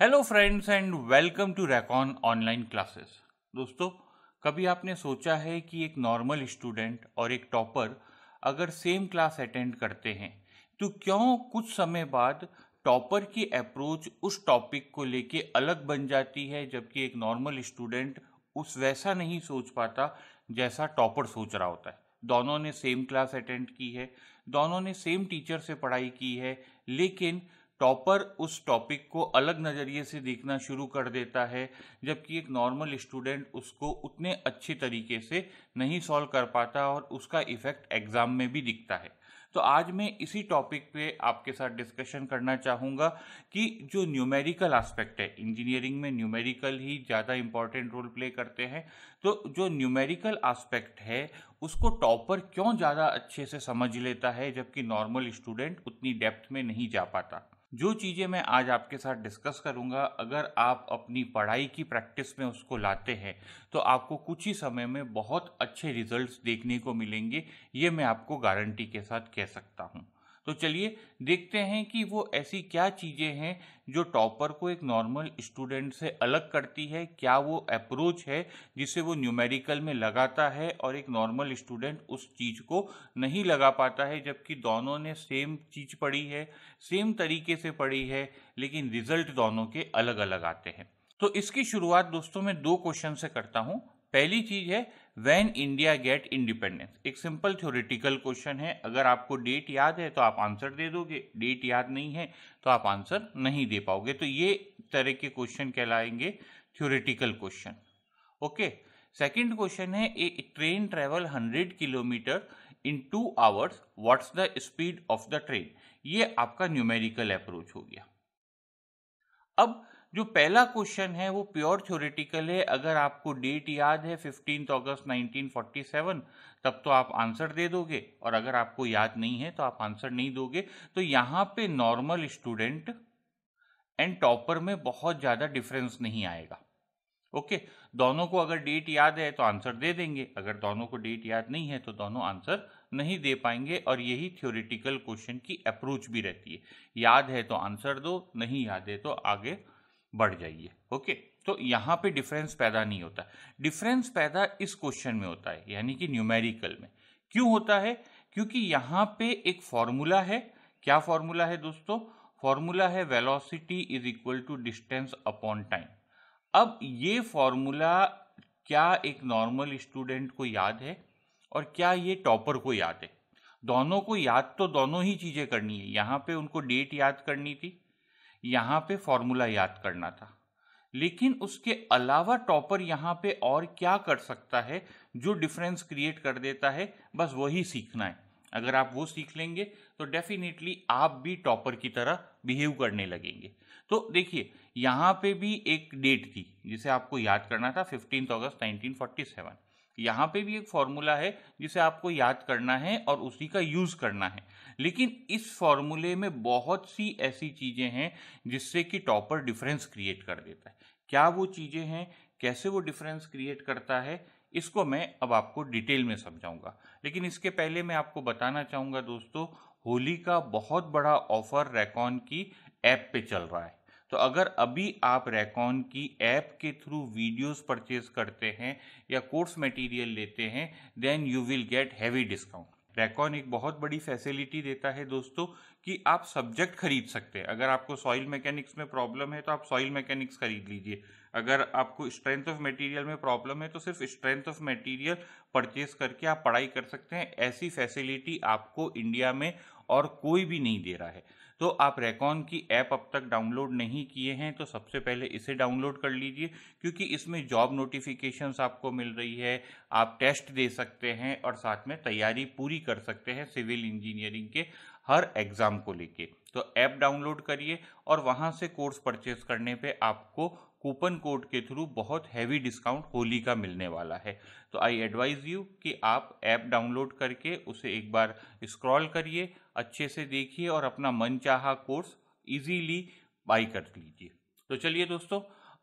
Hello friends and welcome to Raccoon online classes. दोस्तों, कभी आपने सोचा है कि एक नॉर्मल स्टूडेंट और एक टॉपर अगर सेम क्लास अटेंड करते हैं तो क्यों कुछ समय बाद टॉपर की अप्रोच उस टॉपिक को लेके अलग बन जाती है, जबकि एक नॉर्मल स्टूडेंट उस वैसा नहीं सोच पाता जैसा टॉपर सोच रहा होता है। दोनों ने सेम क्लास अटेंड की है, दोनों ने सेम टीचर से पढ़ाई की है, लेकिन टॉपर उस टॉपिक को अलग नज़रिए से देखना शुरू कर देता है, जबकि एक नॉर्मल स्टूडेंट उसको उतने अच्छे तरीके से नहीं सॉल्व कर पाता और उसका इफ़ेक्ट एग्ज़ाम में भी दिखता है। तो आज मैं इसी टॉपिक पे आपके साथ डिस्कशन करना चाहूँगा कि जो न्यूमेरिकल एस्पेक्ट है, इंजीनियरिंग में न्यूमेरिकल ही ज़्यादा इम्पॉर्टेंट रोल प्ले करते हैं। तो जो न्यूमेरिकल एस्पेक्ट है उसको टॉपर क्यों ज़्यादा अच्छे से समझ लेता है, जबकि नॉर्मल स्टूडेंट उतनी डेप्थ में नहीं जा पाता। जो चीज़ें मैं आज आपके साथ डिस्कस करूंगा, अगर आप अपनी पढ़ाई की प्रैक्टिस में उसको लाते हैं तो आपको कुछ ही समय में बहुत अच्छे रिजल्ट्स देखने को मिलेंगे। ये मैं आपको गारंटी के साथ कह सकता हूँ। तो चलिए देखते हैं कि वो ऐसी क्या चीज़ें हैं जो टॉपर को एक नॉर्मल स्टूडेंट से अलग करती है। क्या वो अप्रोच है जिसे वो न्यूमेरिकल में लगाता है और एक नॉर्मल स्टूडेंट उस चीज़ को नहीं लगा पाता है, जबकि दोनों ने सेम चीज़ पढ़ी है, सेम तरीके से पढ़ी है, लेकिन रिजल्ट दोनों के अलग अलग आते हैं। तो इसकी शुरुआत दोस्तों मैं दो क्वेश्चन से करता हूं। पहली चीज है व्हेन इंडिया गेट इंडिपेंडेंस। एक सिंपल थ्योरेटिकल क्वेश्चन है। अगर आपको डेट याद है तो आप आंसर दे दोगे, डेट याद नहीं है तो आप आंसर नहीं दे पाओगे। तो ये तरह के क्वेश्चन कहलाएंगे theoretical question. Okay. Second question है a train travel 100 kilometre in 2 hours, what's the speed of the train. ये आपका न्यूमेरिकल अप्रोच हो गया। अब जो पहला क्वेश्चन है वो प्योर थ्योरेटिकल है। अगर आपको डेट याद है 15 अगस्त 1947, तब तो आप आंसर दे दोगे, और अगर आपको याद नहीं है तो आप आंसर नहीं दोगे। तो यहाँ पे नॉर्मल स्टूडेंट एंड टॉपर में बहुत ज़्यादा डिफरेंस नहीं आएगा। ओके। दोनों को अगर डेट याद है तो आंसर दे देंगे, अगर दोनों को डेट याद नहीं है तो दोनों आंसर नहीं दे पाएंगे। और यही थ्योरेटिकल क्वेश्चन की अप्रोच भी रहती है। याद है तो आंसर दो, नहीं याद है तो आगे बढ़ जाइए। ओके। तो यहाँ पे डिफरेंस पैदा नहीं होता। डिफरेंस पैदा इस क्वेश्चन में होता है, यानी कि न्यूमेरिकल में। क्यों होता है? क्योंकि यहाँ पे एक फॉर्मूला है। क्या फॉर्मूला है दोस्तों? फॉर्मूला है velocity is equal to distance upon time. अब ये फॉर्मूला क्या एक नॉर्मल स्टूडेंट को याद है और क्या ये टॉपर को याद है? दोनों को याद तो दोनों ही चीज़ें करनी है। यहाँ पे उनको डेट याद करनी थी, यहाँ पे फॉर्मूला याद करना था। लेकिन उसके अलावा टॉपर यहाँ पे और क्या कर सकता है जो डिफरेंस क्रिएट कर देता है, बस वही सीखना है। अगर आप वो सीख लेंगे तो डेफिनेटली आप भी टॉपर की तरह बिहेव करने लगेंगे। तो देखिए, यहाँ पे भी एक डेट थी जिसे आपको याद करना था, 15 अगस्त 1947। यहाँ पे भी एक फॉर्मूला है जिसे आपको याद करना है और उसी का यूज़ करना है। लेकिन इस फॉर्मूले में बहुत सी ऐसी चीज़ें हैं जिससे कि टॉपर डिफरेंस क्रिएट कर देता है। क्या वो चीज़ें हैं, कैसे वो डिफरेंस क्रिएट करता है, इसको मैं अब आपको डिटेल में समझाऊंगा। लेकिन इसके पहले मैं आपको बताना चाहूँगा दोस्तों, होली का बहुत बड़ा ऑफर रैकॉन की ऐप पे चल रहा है। तो अगर अभी आप रैकॉन की ऐप के थ्रू वीडियोस परचेज करते हैं या कोर्स मटेरियल लेते हैं, then you will get heavy discount. Raccoon एक बहुत बड़ी फैसिलिटी देता है दोस्तों कि आप सब्जेक्ट खरीद सकते हैं। अगर आपको सॉइल मैकेनिक्स में प्रॉब्लम है तो आप सॉइल मैकेनिक्स खरीद लीजिए। अगर आपको स्ट्रेंथ ऑफ मटेरियल में प्रॉब्लम है तो सिर्फ स्ट्रेंथ ऑफ मटेरियल परचेज करके आप पढ़ाई कर सकते हैं। ऐसी फैसिलिटी आपको इंडिया में और कोई भी नहीं दे रहा है। तो आप रैकॉन की ऐप अब तक डाउनलोड नहीं किए हैं तो सबसे पहले इसे डाउनलोड कर लीजिए, क्योंकि इसमें जॉब नोटिफिकेशंस आपको मिल रही है, आप टेस्ट दे सकते हैं और साथ में तैयारी पूरी कर सकते हैं सिविल इंजीनियरिंग के हर एग्ज़ाम को लेके। तो ऐप डाउनलोड करिए और वहाँ से कोर्स परचेज करने पे आपको कूपन कोड के थ्रू बहुत हैवी डिस्काउंट होली का मिलने वाला है। तो आई एडवाइज़ यू कि आप ऐप डाउनलोड करके उसे एक बार स्क्रॉल करिए, अच्छे से देखिए और अपना मनचाहा कोर्स इजीली बाई कर लीजिए। तो चलिए दोस्तों,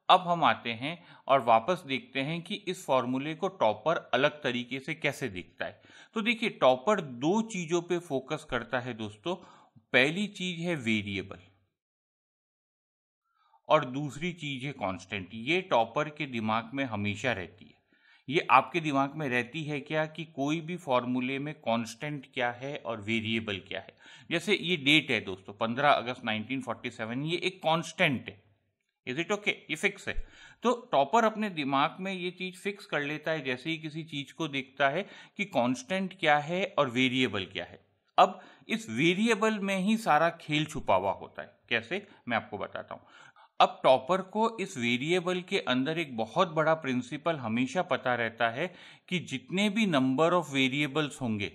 अब हम आते हैं और वापस देखते हैं कि इस फॉर्मूले को टॉपर अलग तरीके से कैसे दिखता है। तो देखिए, टॉपर दो चीज़ों पे फोकस करता है दोस्तों। पहली चीज़ है वेरिएबल और दूसरी चीज है कांस्टेंट। ये टॉपर के दिमाग में हमेशा रहती है। ये आपके दिमाग में रहती है क्या कि कोई भी फॉर्मूले में कांस्टेंट क्या है और वेरिएबल क्या है। जैसे ये डेट है दोस्तों 15 अगस्त 1947, ये एक कांस्टेंट है। Is it okay? ये फिक्स है। तो टॉपर अपने दिमाग में ये चीज फिक्स कर लेता है जैसे ही किसी चीज को देखता है कि कांस्टेंट क्या है और वेरिएबल क्या है। अब इस वेरिएबल में ही सारा खेल छुपा हुआ होता है। कैसे, मैं आपको बताता हूं। अब टॉपर को इस वेरिएबल के अंदर एक बहुत बड़ा प्रिंसिपल हमेशा पता रहता है कि जितने भी नंबर ऑफ वेरिएबल्स होंगे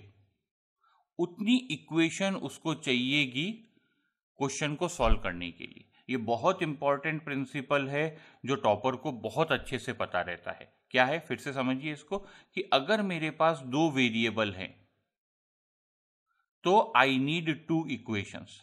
उतनी इक्वेशन उसको चाहिएगी क्वेश्चन को सॉल्व करने के लिए। ये बहुत इंपॉर्टेंट प्रिंसिपल है जो टॉपर को बहुत अच्छे से पता रहता है। क्या है, फिर से समझिए इसको, कि अगर मेरे पास दो वेरिएबल हैं तो आई नीड टू इक्वेशंस।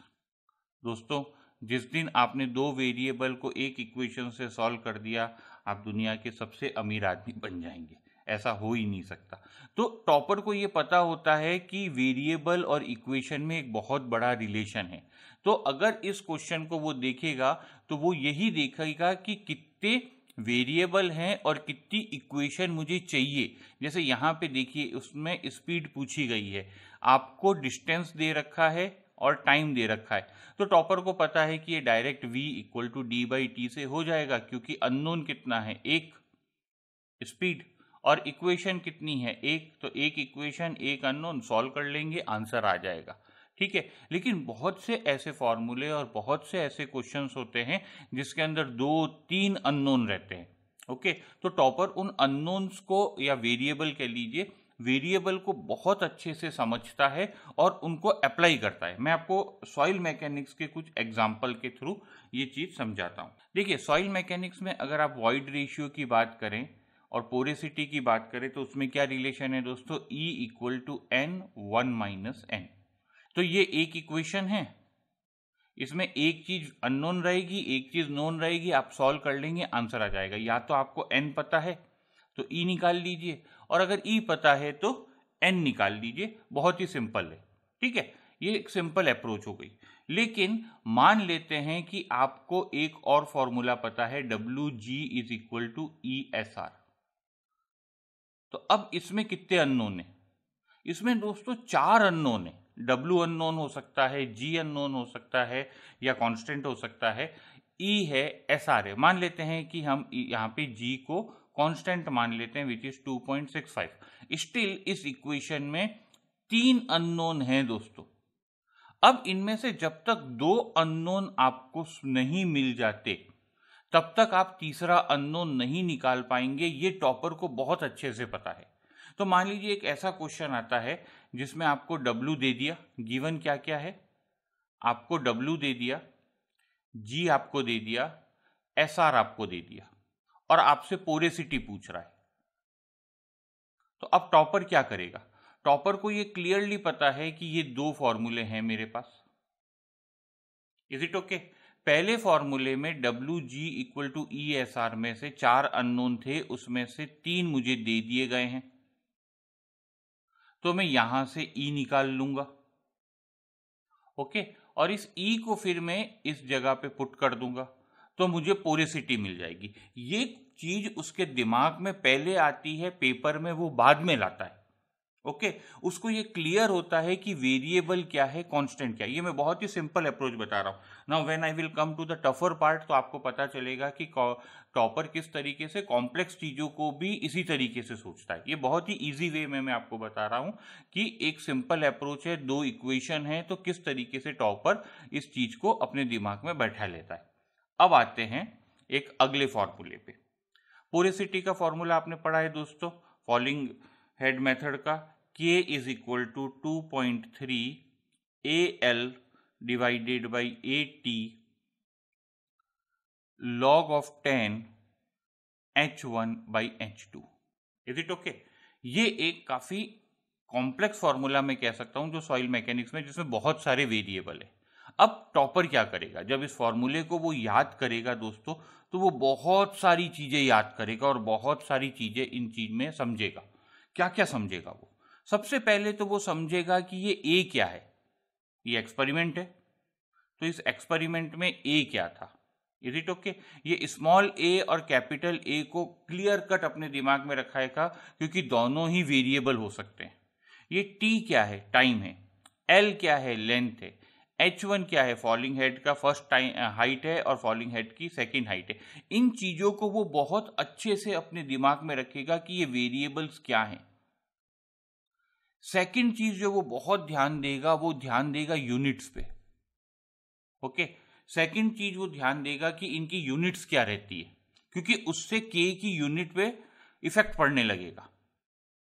दोस्तों, जिस दिन आपने दो वेरिएबल को एक इक्वेशन से सॉल्व कर दिया, आप दुनिया के सबसे अमीर आदमी बन जाएंगे। ऐसा हो ही नहीं सकता। तो टॉपर को ये पता होता है कि वेरिएबल और इक्वेशन में एक बहुत बड़ा रिलेशन है। तो अगर इस क्वेश्चन को वो देखेगा तो वो यही देखेगा कि कितने वेरिएबल हैं और कितनी इक्वेशन मुझे चाहिए। जैसे यहाँ पे देखिए, उसमें स्पीड पूछी गई है, आपको डिस्टेंस दे रखा है और टाइम दे रखा है। तो टॉपर को पता है कि ये direct v equal to D by T से हो जाएगा, क्योंकि अननोन कितना है, एक, स्पीड, और इक्वेशन कितनी है, एक। तो एक इक्वेशन एक अननोन, सॉल्व कर लेंगे, आंसर आ जाएगा। ठीक है। लेकिन बहुत से ऐसे फॉर्मूले और बहुत से ऐसे क्वेश्चंस होते हैं जिसके अंदर दो तीन अननोन रहते हैं। ओके, तो टॉपर उन अननोन्स को, या वेरिएबल कह लीजिए, वेरिएबल को बहुत अच्छे से समझता है और उनको अप्लाई करता है। मैं आपको सॉइल मैकेनिक्स के कुछ एग्जाम्पल के थ्रू ये चीज समझाता हूँ। देखिए, सॉइल मैकेनिक्स में अगर आप वॉइड रेशियो की बात करें और पोरेसिटी की बात करें तो उसमें क्या रिलेशन है दोस्तों, E equal to N, 1 minus N. तो ये एक इक्वेशन है, इसमें एक चीज अननोन रहेगी, एक चीज नोन रहेगी, आप सॉल्व कर लेंगे, आंसर आ जाएगा। या तो आपको n पता है तो E निकाल लीजिए, और अगर E पता है तो n निकाल लीजिए। बहुत ही सिंपल है। ठीक है, ये एक सिंपल अप्रोच हो गई। लेकिन मान लेते हैं कि आपको एक और फॉर्मूला पता है, WG is equal to ESR। तो अब इसमें कितने अननोन है? इसमें दोस्तों चार अननोन है। W अननोन हो सकता है, G अननोन हो सकता है, या कांस्टेंट हो सकता है, E है, SR है। मान लेते हैं कि हम यहाँ पे G को कांस्टेंट मान लेते हैं, विच इज 2.65। स्टिल इस इक्वेशन में तीन अननोन हैं दोस्तों। अब इनमें से जब तक दो अननोन आपको नहीं मिल जाते तब तक आप तीसरा अननोन नहीं निकाल पाएंगे। ये टॉपर को बहुत अच्छे से पता है। तो मान लीजिए एक ऐसा क्वेश्चन आता है जिसमें आपको W दे दिया, गिवन क्या क्या है, आपको W दे दिया, G आपको दे दिया, SR आपको दे दिया, और आपसे पोरेसिटी पूछ रहा है। तो अब टॉपर क्या करेगा? टॉपर को ये क्लियरली पता है कि ये दो फॉर्मूले हैं मेरे पास। Is it okay? पहले फॉर्मूले में WG इक्वल टू ESR में से चार अननोन थे, उसमें से तीन मुझे दे दिए गए हैं, तो मैं यहां से E निकाल लूंगा। ओके, और इस E को फिर मैं इस जगह पे पुट कर दूंगा, तो मुझे पोरेसिटी मिल जाएगी। ये चीज उसके दिमाग में पहले आती है, पेपर में वो बाद में लाता है। ओके, उसको ये क्लियर होता है कि वेरिएबल क्या है, कांस्टेंट क्या है। ये मैं बहुत ही सिंपल अप्रोच बता रहा हूँ। Now when I will come to the tougher part, तो आपको पता चलेगा कि टॉपर किस तरीके से कॉम्प्लेक्स चीजों को भी इसी तरीके से सोचता है। ये बहुत ही इजी वे में मैं आपको बता रहा हूँ कि एक सिंपल अप्रोच है, दो इक्वेशन है, तो किस तरीके से टॉपर इस चीज को अपने दिमाग में बैठा लेता है। अब आते हैं एक अगले फॉर्मूले पे। पोरेसिटी का फॉर्मूला आपने पढ़ा है दोस्तों, फॉलिंग हेड मेथड का। K is equal to 2.3 AL divided by AT log of 10 H1 by H2। Is it okay? ये एक काफी कॉम्प्लेक्स फॉर्मूला मैं कह सकता हूं जो सॉइल मैकेनिक्स में, जिसमें बहुत सारे वेरिएबल है। अब टॉपर क्या करेगा? जब इस फॉर्मूले को वो याद करेगा दोस्तों, तो वो बहुत सारी चीजें याद करेगा और बहुत सारी चीजें इन चीज में समझेगा। क्या क्या समझेगा वो? सबसे पहले तो वो समझेगा कि ये ए क्या है। ये एक्सपेरिमेंट है, तो इस एक्सपेरिमेंट में ए क्या था। Is it okay? ये स्मॉल ए और कैपिटल ए को क्लियर कट अपने दिमाग में रखेगा, क्योंकि दोनों ही वेरिएबल हो सकते हैं। ये टी क्या है? टाइम है। एल क्या है? लेंथ है। H1 क्या है? फॉलिंग हेड का फर्स्ट टाइम हाइट है और फॉलिंग हेड की सेकंड हाइट है। इन चीजों को वो बहुत अच्छे से अपने दिमाग में रखेगा कि ये वेरिएबल्स क्या हैं। सेकंड चीज जो वो बहुत ध्यान देगा, वो ध्यान देगा यूनिट्स पे। ओके, सेकंड चीज वो ध्यान देगा कि इनकी यूनिट्स क्या रहती है, क्योंकि उससे के की यूनिट पे इफेक्ट पड़ने लगेगा।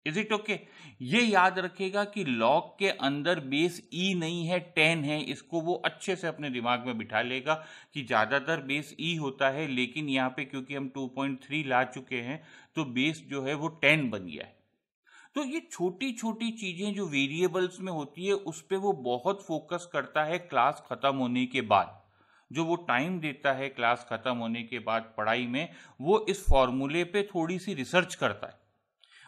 Is it okay? ये याद रखेगा कि लॉग के अंदर बेस ई नहीं है, 10 है। इसको वो अच्छे से अपने दिमाग में बिठा लेगा कि ज्यादातर बेस ई होता है, लेकिन यहाँ पे क्योंकि हम 2.3 ला चुके हैं तो बेस जो है वो 10 बन गया है। तो ये छोटी छोटी चीजें जो वेरिएबल्स में होती है उस पर वो बहुत फोकस करता है क्लास खत्म होने के बाद। जो वो टाइम देता है क्लास खत्म होने के बाद पढ़ाई में, वो इस फॉर्मूले पे थोड़ी सी रिसर्च करता है।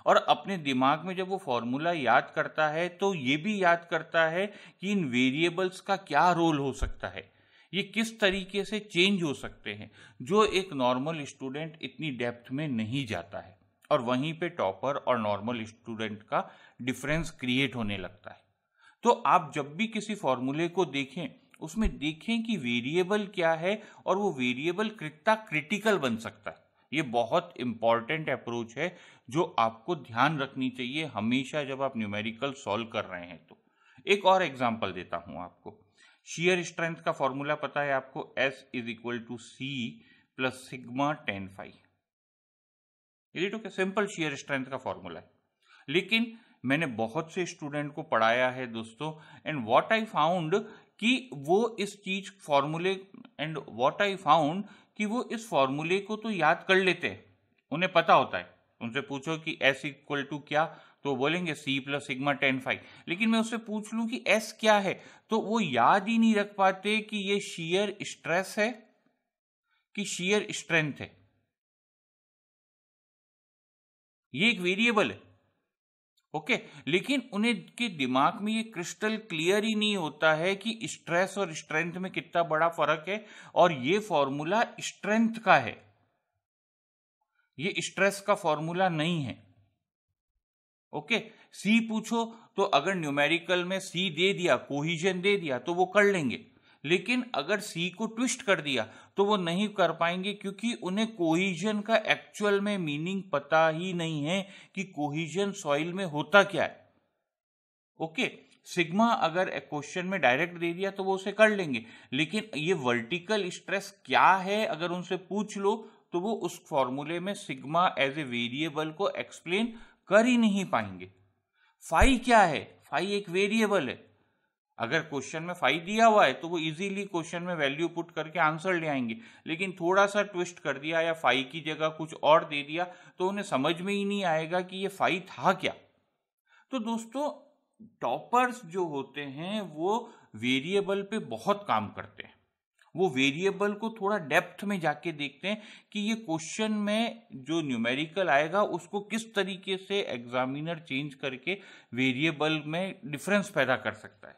और अपने दिमाग में जब वो फॉर्मूला याद करता है तो ये भी याद करता है कि इन वेरिएबल्स का क्या रोल हो सकता है, ये किस तरीके से चेंज हो सकते हैं, जो एक नॉर्मल स्टूडेंट इतनी डेप्थ में नहीं जाता है। और वहीं पे टॉपर और नॉर्मल स्टूडेंट का डिफरेंस क्रिएट होने लगता है। तो आप जब भी किसी फॉर्मूले को देखें, उसमें देखें कि वेरिएबल क्या है और वो वेरिएबल कितना क्रिटिकल बन सकता है। ये बहुत इंपॉर्टेंट अप्रोच है जो आपको ध्यान रखनी चाहिए हमेशा जब आप न्यूमेरिकल सॉल्व कर रहे हैं। तो एक और एग्जांपल देता हूं आपको। शेयर स्ट्रेंथ का फॉर्मूला पता है आपको? S is equal to C plus sigma 10 phi. ये तो क्या सिंपल शेयर स्ट्रेंथ का फॉर्मूला है, लेकिन मैंने बहुत से स्टूडेंट को पढ़ाया है दोस्तों, एंड व्हाट आई फाउंड कि वो इस चीज फॉर्मूले एंड व्हाट आई फाउंड कि वो इस फॉर्मूले को तो याद कर लेते हैं, उन्हें पता होता है। उनसे पूछो कि S इक्वल टू क्या, तो बोलेंगे C प्लस सिग्मा 10 फाई। लेकिन मैं उससे पूछ लूं कि S क्या है, तो वो याद ही नहीं रख पाते कि ये शेयर स्ट्रेस है कि शेयर स्ट्रेंथ है। ये एक वेरिएबल है, ओके लेकिन उन्हें के दिमाग में ये क्रिस्टल क्लियर ही नहीं होता है कि स्ट्रेस और स्ट्रेंथ में कितना बड़ा फर्क है, और ये फॉर्मूला स्ट्रेंथ का है, ये स्ट्रेस का फॉर्मूला नहीं है। ओके, सी पूछो तो अगर न्यूमेरिकल में सी दे दिया, कोहिजन दे दिया तो वो कर लेंगे, लेकिन अगर सी को ट्विस्ट कर दिया तो वो नहीं कर पाएंगे, क्योंकि उन्हें कोहिजन का एक्चुअल में मीनिंग पता ही नहीं है कि कोहिजन सॉइल में होता क्या है। ओके, सिग्मा अगर क्वेश्चन में डायरेक्ट दे दिया तो वो उसे कर लेंगे, लेकिन ये वर्टिकल स्ट्रेस क्या है अगर उनसे पूछ लो तो वो उस फॉर्मूले में सिग्मा एज ए वेरिएबल को एक्सप्लेन कर ही नहीं पाएंगे। फाई क्या है? फाई एक वेरिएबल है। अगर क्वेश्चन में फाई दिया हुआ है तो वो इजीली क्वेश्चन में वैल्यू पुट करके आंसर ले आएंगे, लेकिन थोड़ा सा ट्विस्ट कर दिया या फाई की जगह कुछ और दे दिया तो उन्हें समझ में ही नहीं आएगा कि ये फाई था क्या। तो दोस्तों, टॉपर्स जो होते हैं वो वेरिएबल पे बहुत काम करते हैं। वो वेरिएबल को थोड़ा डेप्थ में जाके देखते हैं कि ये क्वेश्चन में जो न्यूमेरिकल आएगा उसको किस तरीके से एग्जामिनर चेंज करके वेरिएबल में डिफरेंस पैदा कर सकता है।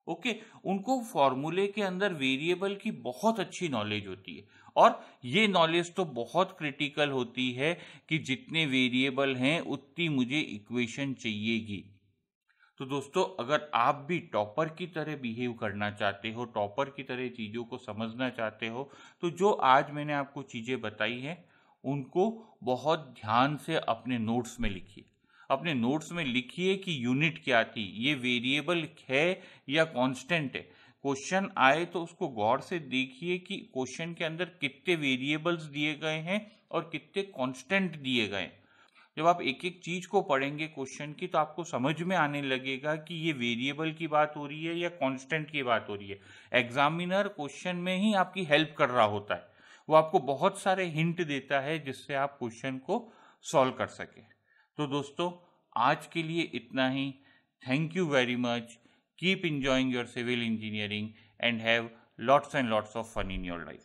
ओके, उनको फॉर्मूले के अंदर वेरिएबल की बहुत अच्छी नॉलेज होती है, और ये नॉलेज तो बहुत क्रिटिकल होती है कि जितने वेरिएबल हैं उतनी मुझे इक्वेशन चाहिएगी। तो दोस्तों, अगर आप भी टॉपर की तरह बिहेव करना चाहते हो, टॉपर की तरह चीज़ों को समझना चाहते हो, तो जो आज मैंने आपको चीज़ें बताई हैं उनको बहुत ध्यान से अपने नोट्स में लिखिए। अपने नोट्स में लिखिए कि यूनिट क्या थी, ये वेरिएबल है या कांस्टेंट है। क्वेश्चन आए तो उसको गौर से देखिए कि क्वेश्चन के अंदर कितने वेरिएबल्स दिए गए हैं और कितने कांस्टेंट दिए गए हैं। जब आप एक एक चीज को पढ़ेंगे क्वेश्चन की तो आपको समझ में आने लगेगा कि ये वेरिएबल की बात हो रही है या कांस्टेंट की बात हो रही है। एग्जामिनर क्वेश्चन में ही आपकी हेल्प कर रहा होता है, वो आपको बहुत सारे हिंट देता है जिससे आप क्वेश्चन को सॉल्व कर सके। तो दोस्तों, आज के लिए इतना ही। Thank you very much. Keep enjoying your civil engineering and have lots and lots of fun in your life.